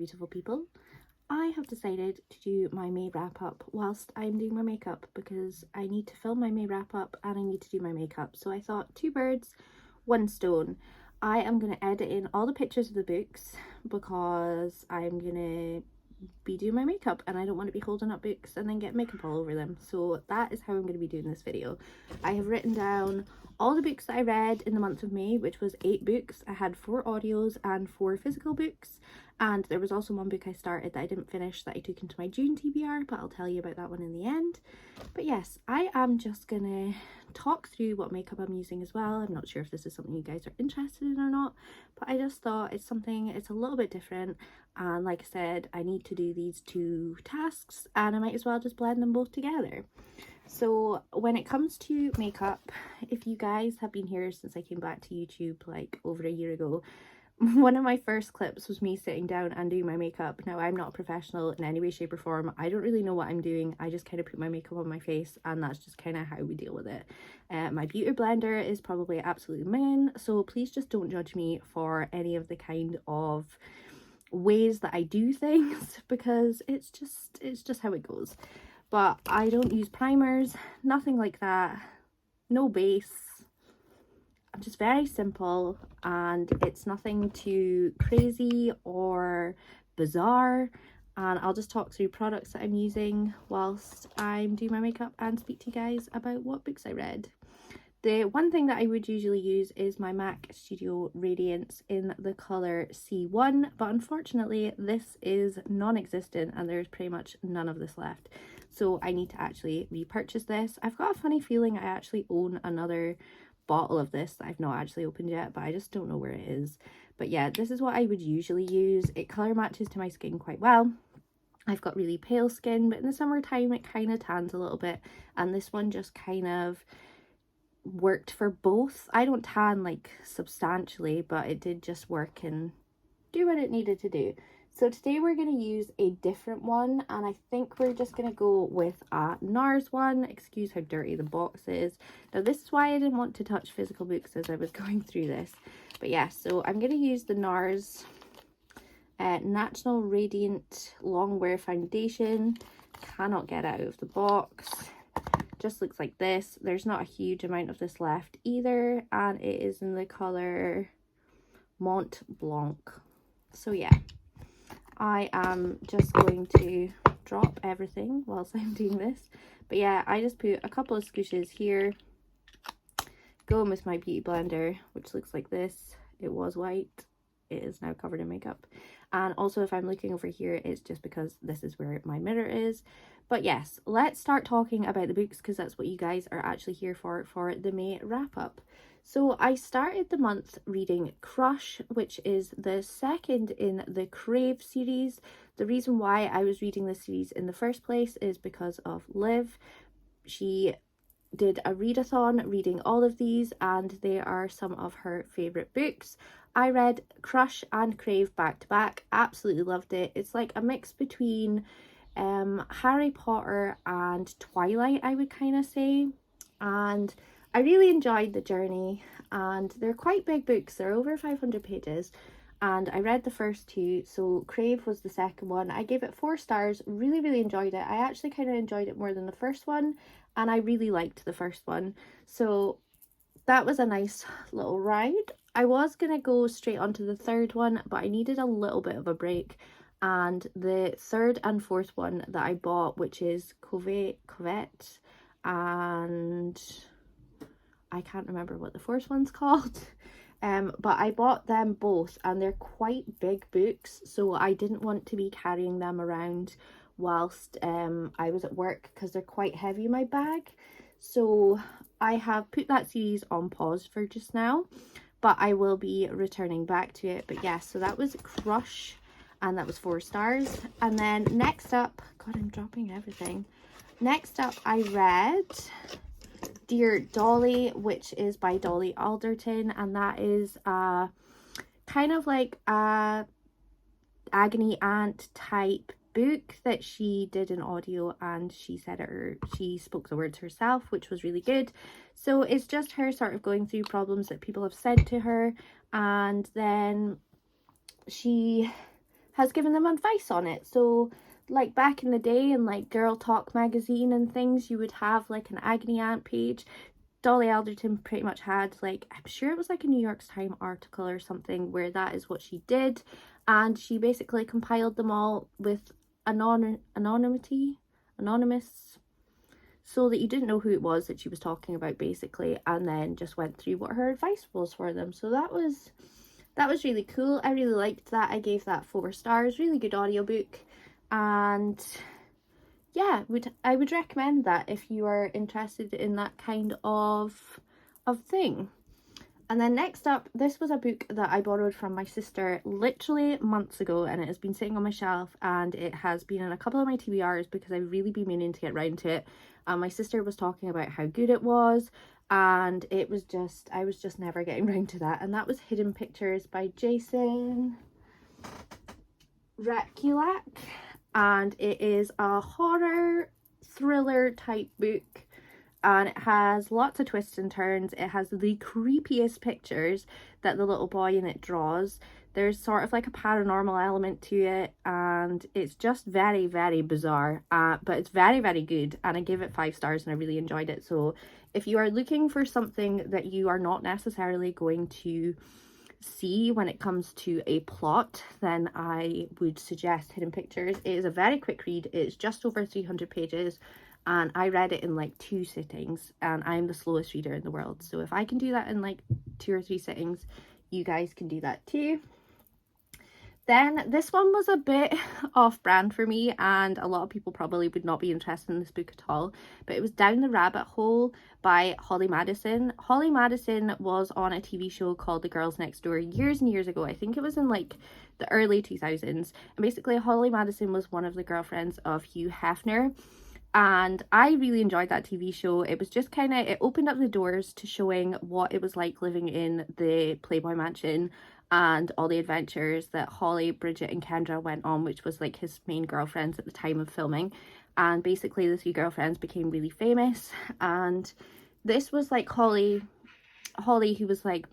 beautiful people. I have decided to do my May wrap up whilst I'm doing my makeup because I need to film my May wrap up and I need to do my makeup. So I thought, two birds, one stone. I am going to edit in all the pictures of the books because I'm going to be doing my makeup and I don't want to be holding up books and then get makeup all over them. So that is how I'm going to be doing this video. I have written down all the books that I read in the month of May, which was 8 books. I had 4 audios and 4 physical books, and there was also one book I started that I didn't finish that I took into my June TBR, but I'll tell you about that one in the end. But yes, I am just gonna talk through what makeup I'm using as well. I'm not sure if this is something you guys are interested in or not, but I just thought it's a little bit different, and like I said, I need to do these 2 tasks and I might as well just blend them both together. So when it comes to makeup, if you guys have been here since I came back to YouTube like over a year ago, one of my first clips was me sitting down and doing my makeup. Now, I'm not a professional in any way, shape or form. I don't really know what I'm doing. I just kind of put my makeup on my face and that's just kind of how we deal with it. My beauty blender is probably absolutely mean, so please just don't judge me for any of the kind of ways that I do things because it's just how it goes. But I don't use primers, nothing like that, no base. I'm just very simple and it's nothing too crazy or bizarre, and I'll just talk through products that I'm using whilst I'm doing my makeup and speak to you guys about what books I read. The one thing that I would usually use is my MAC Studio Radiance in the colour C1, but unfortunately this is non-existent and there's pretty much none of this left. So I need to actually repurchase this. I've got a funny feeling I actually own another bottle of this that I've not actually opened yet, but I just don't know where it is. But yeah, this is what I would usually use. It colour matches to my skin quite well. I've got really pale skin, but in the summertime it kind of tans a little bit, and this one just kind of worked for both. I don't tan like substantially, but it did just work and do what it needed to do. So today we're going to use a different one, and I think we're just going to go with a NARS one. Excuse how dirty the box is. Now this is why I didn't want to touch physical books as I was going through this. But yeah, so I'm going to use the NARS Natural Radiant Longwear Foundation. Cannot get out of the box. Just looks like this. There's not a huge amount of this left either, and it is in the colour Mont Blanc. So yeah, I am just going to drop everything whilst I'm doing this. But yeah, I just put a couple of scooshes here, going with my beauty blender, which looks like this. It was white, it is now covered in makeup. And also if I'm looking over here, it's just because this is where my mirror is. But yes, let's start talking about the books because that's what you guys are actually here for the May wrap up. So I started the month reading Crush, which is the second in the Crave series. The reason why I was reading this series in the first place is because of Liv. She did a readathon reading all of these, and they are some of her favourite books. I read Crush and Crave back to back, absolutely loved it. It's like a mix between Harry Potter and Twilight, I would kind of say, and I really enjoyed the journey, and they're quite big books. They're over 500 pages, and I read the first 2. So Crave was the second one. I gave it 4 stars, really enjoyed it. I actually kind of enjoyed it more than the first one, and I really liked the first one, so that was a nice little ride. I was gonna go straight onto the third one, but I needed a little bit of a break, and the third and fourth one that I bought, which is Covette, and I can't remember what the fourth one's called, but I bought them both and they're quite big books, so I didn't want to be carrying them around whilst I was at work because they're quite heavy in my bag. So I have put that series on pause for just now, but I will be returning back to it. But yeah, so that was Crush, and that was 4 stars. And then next up, God, I'm dropping everything. Next up, I read Dear Dolly, which is by Dolly Alderton, and that is kind of like a agony aunt type book that she did an audio, and she said she spoke the words herself, which was really good. So it's just her sort of going through problems that people have said to her, and then she has given them advice on it. So like back in the day in like Girl Talk magazine and things, you would have like an agony aunt page. Dolly Alderton pretty much had like, I'm sure it was like a New York Times article or something where that is what she did, and she basically compiled them all with anonymous, so that you didn't know who it was that she was talking about basically, and then just went through what her advice was for them. So that was really cool. I really liked that. I gave that 4 stars. Really good audiobook, and yeah, I would recommend that if you are interested in that kind of thing. And then next up, this was a book that I borrowed from my sister literally months ago, and it has been sitting on my shelf, and it has been in a couple of my TBRs because I've really been meaning to get round to it. And my sister was talking about how good it was, and it was just, I was just never getting round to that. And that was Hidden Pictures by Jason Rekulak. And it is a horror thriller type book, and it has lots of twists and turns. It has the creepiest pictures that the little boy in it draws. There's sort of like a paranormal element to it, and it's just very, very bizarre, but it's very, very good, and I gave it 5 stars and I really enjoyed it. So if you are looking for something that you are not necessarily going to see when it comes to a plot, then I would suggest Hidden Pictures. It is a very quick read. It's just over 300 pages, and I read it in like 2 sittings, and I'm the slowest reader in the world. So if I can do that in like 2 or 3 sittings, you guys can do that too. Then this one was a bit off-brand for me, and a lot of people probably would not be interested in this book at all, but it was Down the Rabbit Hole by Holly Madison. Holly Madison was on a TV show called The Girls Next Door years and years ago. I think it was in like the early 2000s, and basically Holly Madison was one of the girlfriends of Hugh Hefner, and I really enjoyed that TV show. It was just kind of, it opened up the doors to showing what it was like living in the Playboy Mansion and all the adventures that Holly, Bridget and Kendra went on, which was like his main girlfriends at the time of filming. And basically the 3 girlfriends became really famous, and this was like Holly who was like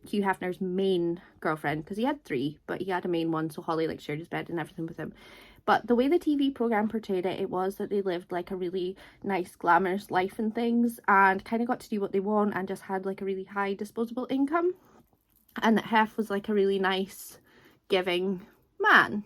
Hugh Hefner's main girlfriend, because he had 3 but he had a main one, so Holly like shared his bed and everything with him. But the way the TV program portrayed it, it was that they lived like a really nice glamorous life and things, and kind of got to do what they want, and just had like a really high disposable income, and that Hef was like a really nice giving man.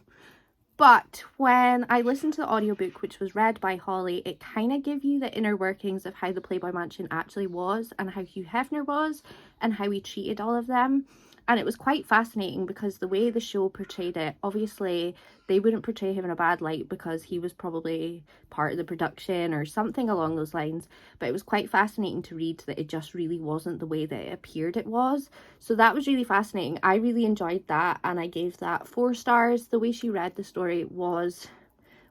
But when I listened to the audiobook, which was read by Holly, it kind of gave you the inner workings of how the Playboy Mansion actually was, and how Hugh Hefner was, and how he treated all of them. And it was quite fascinating because the way the show portrayed it, obviously they wouldn't portray him in a bad light because he was probably part of the production or something along those lines. But it was quite fascinating to read that it just really wasn't the way that it appeared it was. So that was really fascinating. I really enjoyed that, and I gave that 4 stars. The way she read the story was,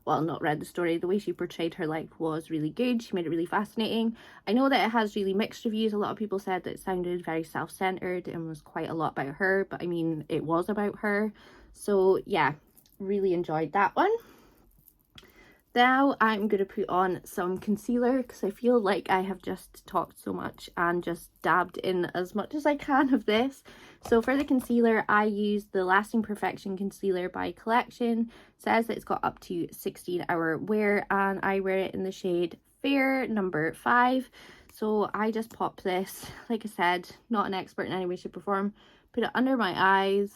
well, not read the story, the way she portrayed her life was really good. She made it really fascinating. I know that it has really mixed reviews. A lot of people said that it sounded very self-centered and was quite a lot about her, but I mean, it was about her. So yeah, really enjoyed that one. Now I'm going to put on some concealer because I feel like I have just talked so much and just dabbed in as much as I can of this. So for the concealer, I used the Lasting Perfection Concealer by Collection. It says that it's got up to 16-hour wear, and I wear it in the shade Fair number 5. So I just pop this, like I said, not an expert in any way, shape or form, put it under my eyes,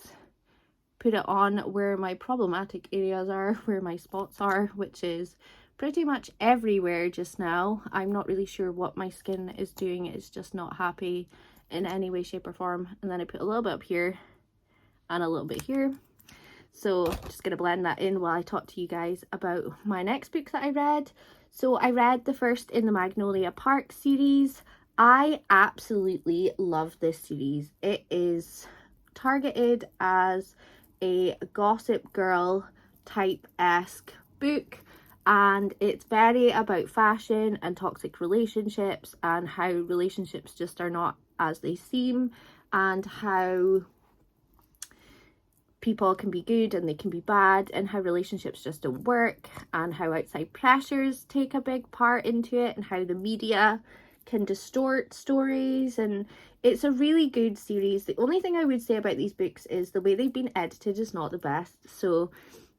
put it on where my problematic areas are, where my spots are, which is pretty much everywhere just now. I'm not really sure what my skin is doing. It's just not happy in any way, shape or form. And then I put a little bit up here and a little bit here. So just gonna blend that in while I talk to you guys about my next book that I read. So I read the first in the Magnolia Park series. I absolutely love this series. It is targeted as a Gossip Girl type-esque book, and it's very about fashion and toxic relationships, and how relationships just are not as they seem, and how people can be good and they can be bad, and how relationships just don't work, and how outside pressures take a big part into it, and how the media can distort stories, and it's a really good series. The only thing I would say about these books is the way they've been edited is not the best, so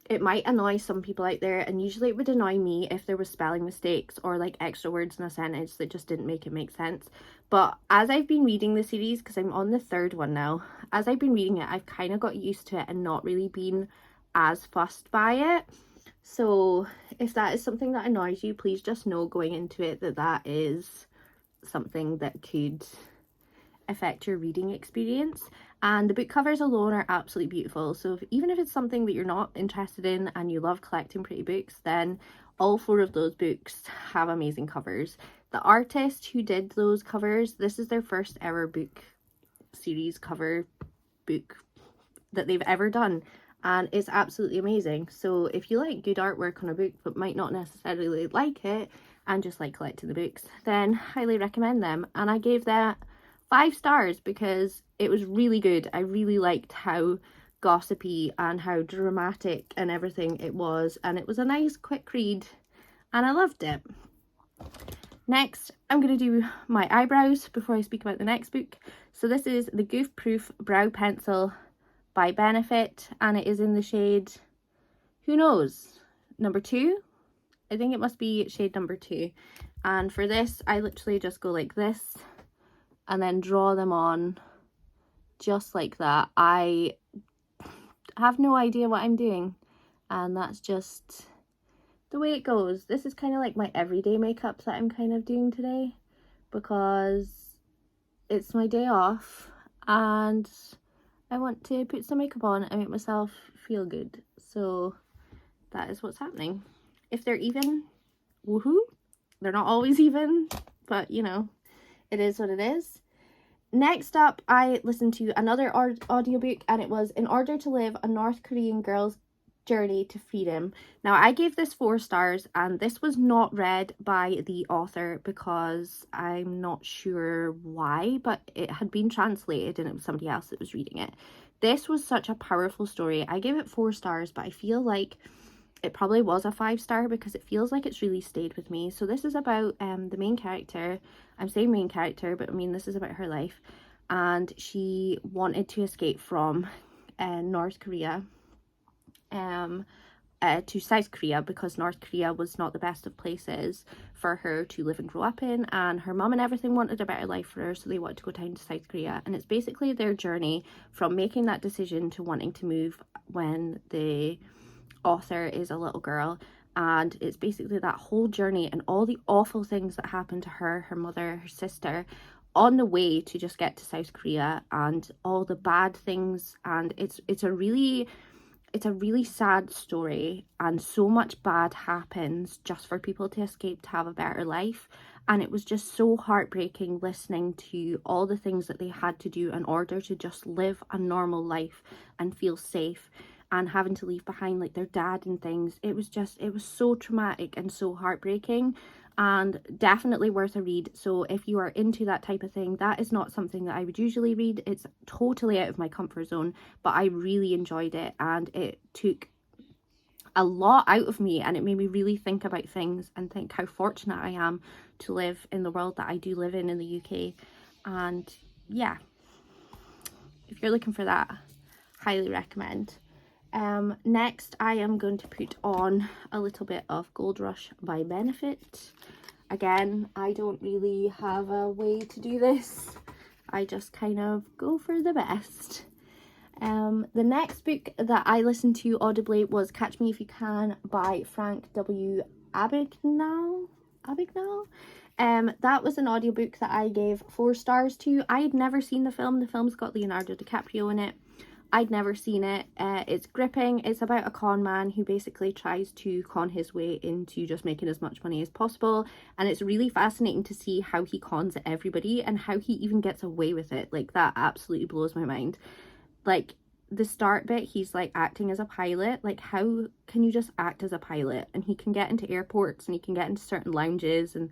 it might annoy some people out there, and usually it would annoy me if there was spelling mistakes or like extra words in a sentence that just didn't make it make sense. But as I've been reading the series, because I'm on the third one now, as I've been reading it, I've kind of got used to it and not really been as fussed by it. So if that is something that annoys you, please just know going into it that that is something that could affect your reading experience. And the book covers alone are absolutely beautiful, so even if it's something that you're not interested in and you love collecting pretty books, then all 4 of those books have amazing covers. The artist who did those covers, this is their first ever book series cover book that they've ever done, and it's absolutely amazing. So if you like good artwork on a book but might not necessarily like it and just like collecting the books, then highly recommend them. And I gave that 5 stars because it was really good. I really liked how gossipy and how dramatic and everything it was, and it was a nice quick read and I loved it. Next, I'm going to do my eyebrows before I speak about the next book. So this is the Goof Proof Brow Pencil by Benefit, and it is in the shade, who knows, number 2? I think it must be shade number 2. And for this, I literally just go like this and then draw them on just like that. I have no idea what I'm doing, and that's just the way it goes. This is kind of like my everyday makeup that I'm kind of doing today because it's my day off and I want to put some makeup on and make myself feel good. So that is what's happening. If they're even, woohoo. They're not always even, but you know, it is what it is. Next up, I listened to another audiobook, and it was In Order to Live, a North Korean Girl's Journey to Freedom. Now, I gave this 4 stars, and this was not read by the author because I'm not sure why, but it had been translated and it was somebody else that was reading it. This was such a powerful story. I gave it 4 stars, but I feel like it probably was a 5-star because it feels like it's really stayed with me. So this is about the main character. I'm saying main character, but I mean this is about her life, and she wanted to escape from North Korea to South Korea because North Korea was not the best of places for her to live and grow up in, and her mum and everything wanted a better life for her, so they wanted to go down to South Korea. And it's basically their journey from making that decision to wanting to move when the author is a little girl, and it's basically that whole journey and all the awful things that happened to her, her mother, her sister on the way to just get to South Korea, and all the bad things. And it's a really sad story, and so much bad happens just for people to escape to have a better life. And it was just so heartbreaking listening to all the things that they had to do in order to just live a normal life and feel safe, and having to leave behind like their dad and things. It was so traumatic and so heartbreaking, and definitely worth a read. So if you are into that type of thing, that is not something that I would usually read. It's totally out of my comfort zone, but I really enjoyed it, and it took a lot out of me, and it made me really think about things and think how fortunate I am to live in the world that I do live in the UK. And yeah, if you're looking for that, highly recommend. Next, I am going to put on a little bit of Gold Rush by Benefit. Again, I don't really have a way to do this. I just kind of go for the best. The next book that I listened to audibly was Catch Me If You Can by Frank W. Abagnale. That was an audiobook that I gave 4 stars to. I had never seen the film. The film's got Leonardo DiCaprio in it. I'd never seen it. It's gripping. It's about a con man who basically tries to con his way into just making as much money as possible, and it's really fascinating to see how he cons everybody and how he even gets away with it. Like, that absolutely blows my mind. Like, the start bit, he's like acting as a pilot. Like, how can you just act as a pilot? And he can get into airports and he can get into certain lounges, and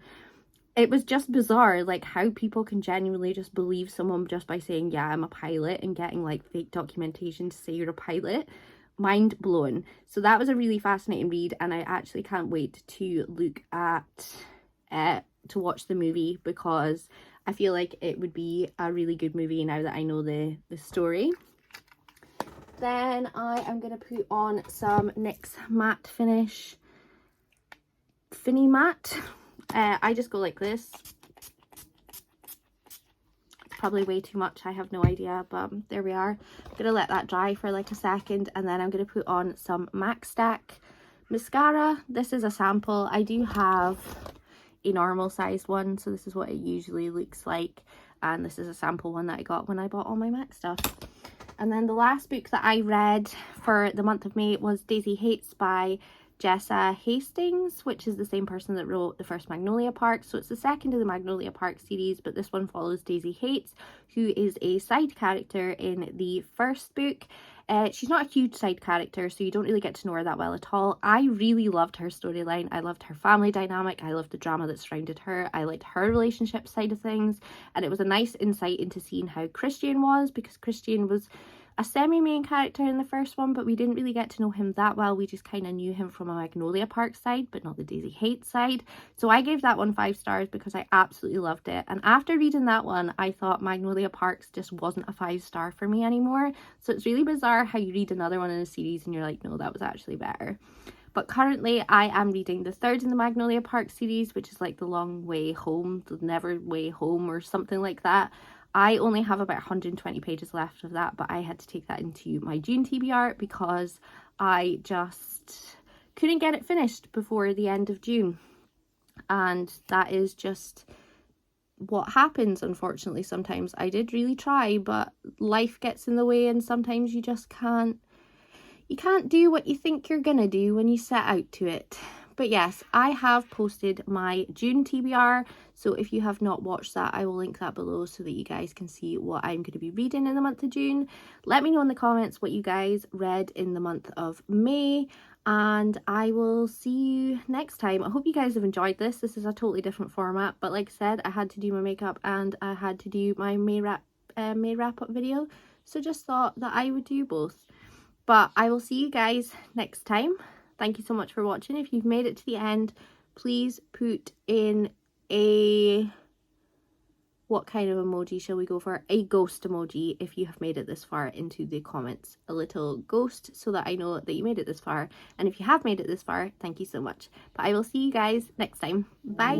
it was just bizarre, like how people can genuinely just believe someone just by saying, yeah, I'm a pilot, and getting like fake documentation to say you're a pilot. Mind blown. So that was a really fascinating read, and I actually can't wait to look at to watch the movie, because I feel like it would be a really good movie now that I know the story. Then I am going to put on some NYX Matte Finish Finny Matte. I just go like this. It's probably way too much, I have no idea, but there we are. I'm going to let that dry for like a second, and then I'm going to put on some MAC Stack mascara. This is a sample. I do have a normal sized one, so this is what it usually looks like, and this is a sample one that I got when I bought all my MAC stuff. And then the last book that I read for the month of May was Daisy Hates by Jessa Hastings, which is the same person that wrote the first Magnolia Park. So it's the second of the Magnolia Park series, but this one follows Daisy Hates, who is a side character in the first book. She's not a huge side character, so you don't really get to know her that well at all. I really loved her storyline. I loved her family dynamic. I loved the drama that surrounded her. I liked her relationship side of things, and it was a nice insight into seeing how Christian was, because Christian was a semi-main character in the first one, but we didn't really get to know him that well. We just kind of knew him from a Magnolia Park side, but not the Daisy Hates side. So I gave that one 5 stars because I absolutely loved it. And after reading that one, I thought Magnolia Parks just wasn't a 5-star for me anymore. So it's really bizarre how you read another one in a series and you're like, no, that was actually better. But currently I am reading the third in the Magnolia Park series, which is like The Long Way Home, The Never Way Home, or something like that. I only have about 120 pages left of that, but I had to take that into my June TBR because I just couldn't get it finished before the end of June. And that is just what happens, unfortunately. Sometimes I did really try, but life gets in the way, and sometimes you just can't do what you think you're gonna do when you set out to it. But yes, I have posted my June TBR, so if you have not watched that, I will link that below so that you guys can see what I'm going to be reading in the month of June. Let me know in the comments what you guys read in the month of May, and I will see you next time. I hope you guys have enjoyed this. This is a totally different format, but like I said, I had to do my makeup and I had to do my May wrap up video, so just thought that I would do both. But I will see you guys next time. Thank you so much for watching. If you've made it to the end, please put in what kind of emoji shall we go for? A ghost emoji if you have made it this far into the comments. A little ghost, so that I know that you made it this far. And if you have made it this far, thank you so much. But I will see you guys next time. Bye!